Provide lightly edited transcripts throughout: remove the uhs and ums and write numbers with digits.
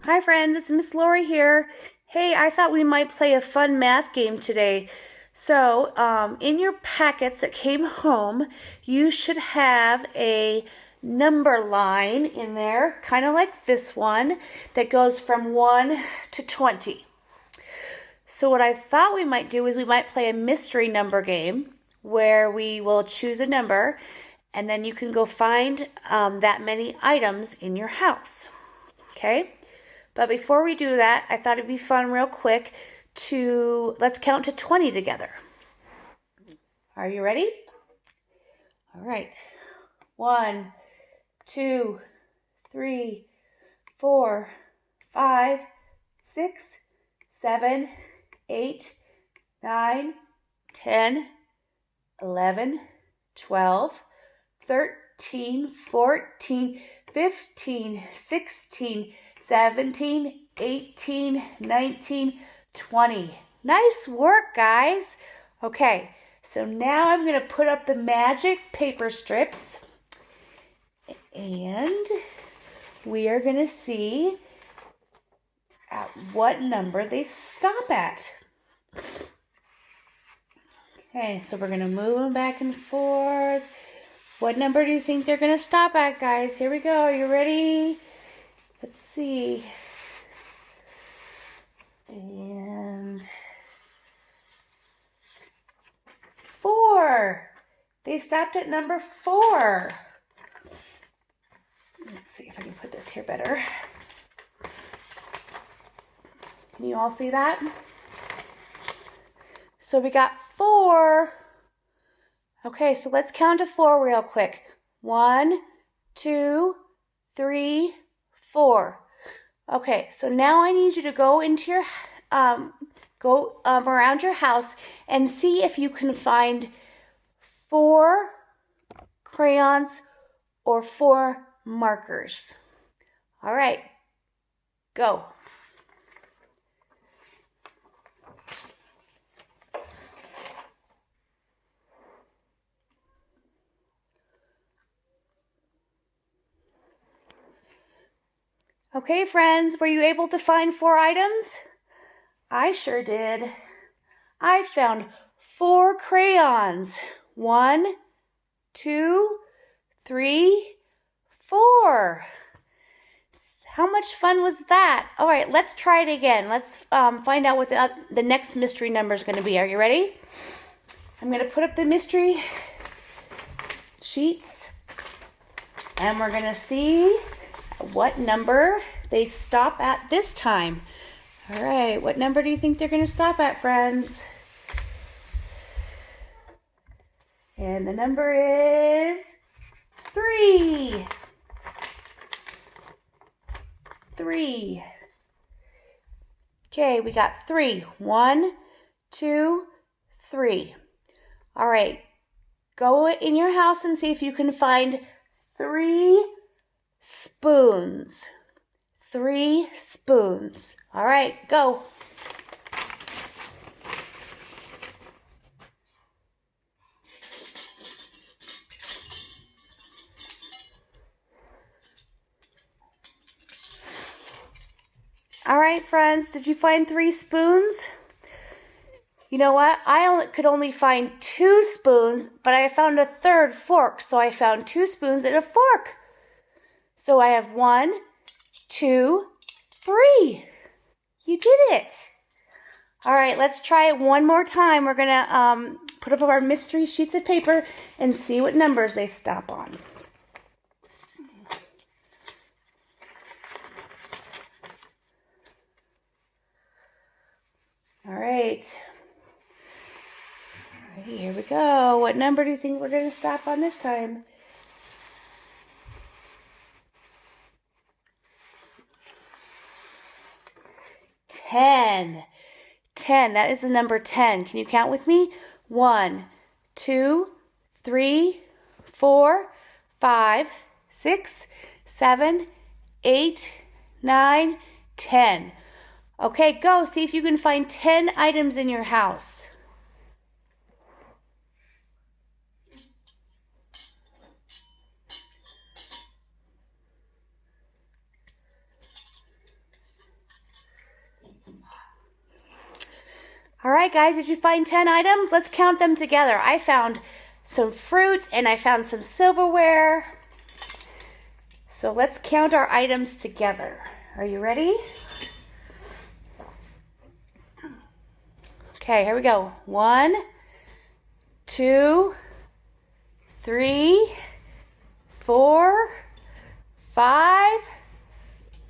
Hi friends, it's Miss Lori here. Hey, I thought we might play a fun math game today. So, in your packets that came home, you should have a number line in there, kind of like this one, that goes from 1 to 20. So what I thought we might do is we might play a mystery number game where we will choose a number and then you can go find that many items in your house. Okay? But before we do that, I thought it'd be fun real quick let's count to 20 together. Are you ready? All right. 1, 2, 3, 4, 5, 6, 7, 8, 9, 10, 11, 12, 13, 14, 15, 16, 17, 18, 19, 20. Nice work, guys. Okay, so now I'm going to put up the magic paper strips and we are going to see at what number they stop at. Okay, so we're going to move them back and forth. What number do you think they're going to stop at, guys? Here we go. Are you ready? Let's see. And 4. They stopped at number 4. Let's see if I can put this here better. Can you all see that? So we got 4. Okay, so let's count to 4 real quick. 1, 2, 3, 4. Okay, so now I need you to go into your around your house and see if you can find 4 crayons or 4 markers. All right, go. Okay, friends, were you able to find 4 items? I sure did. I found 4 crayons. 1, 2, 3, 4. How much fun was that? All right, let's try it again. Let's find out what the next mystery number is going to be. Are you ready? I'm going to put up the mystery sheets, and we're going to see what number they stop at this time. All right, what number do you think they're going to stop at, friends? And the number is 3. 3. Okay, we got 3. 1, 2, 3. All right, go in your house and see if you can find 3 spoons. 3 spoons. All right, go. All right, friends, did you find 3 spoons? You know what? I could only find 2 spoons, but I found a 3rd fork, so I found 2 spoons and a fork. So I have 1, 2, 3. You did it. All right, let's try it one more time. We're going to put up our mystery sheets of paper and see what numbers they stop on. All right. Here we go. What number do you think we're going to stop on this time? Ten. That is the number 10. Can you count with me? 1, 2, 3, 4, 5, 6, 7, 8, 9, 10. Okay, go. See if you can find 10 items in your house. right, guys, did you find 10 items? Let's count them together. I found some fruit and I found some silverware. So let's count our items together. Are you ready? Okay, here we go. 1, 2, 3, 4, 5,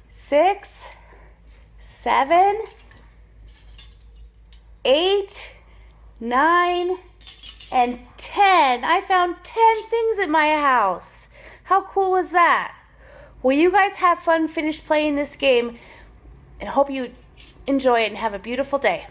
6, 7, 8, 9, and 10. I found 10 things in my house. How cool was that? Well, you guys have fun, finish playing this game, and hope you enjoy it and have a beautiful day.